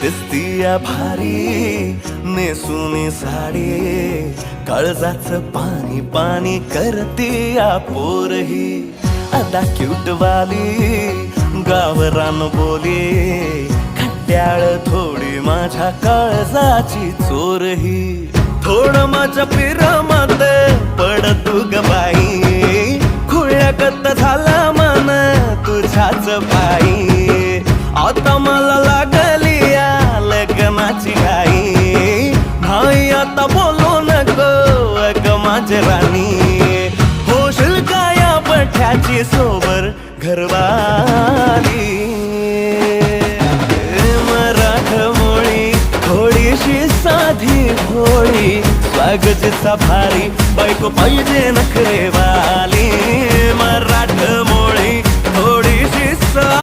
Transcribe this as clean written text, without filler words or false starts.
दिसतीया भारी नेसूनी साडी, काळजाचं पाणी पाणी करतीया पोरही. अदा क्यूट वाली गावरान बोली, खट्याळ थोडी माझ्या काळजाची चोरही. थोडं माझ्या पिरामध्ये पड तू ग बाई, खुळ्यागत झाला मन तुझ्याच पायी. आता मला लागली या लग्नाची घाई, नाही आता बोलू नको अग माझी राणी. होशील का या पठ्याची सोबर घरवाली. मराठमोळी थोडीशी साधी भोळी, स्वागतीचा भारी बायको पाहिजे नखरेवाली.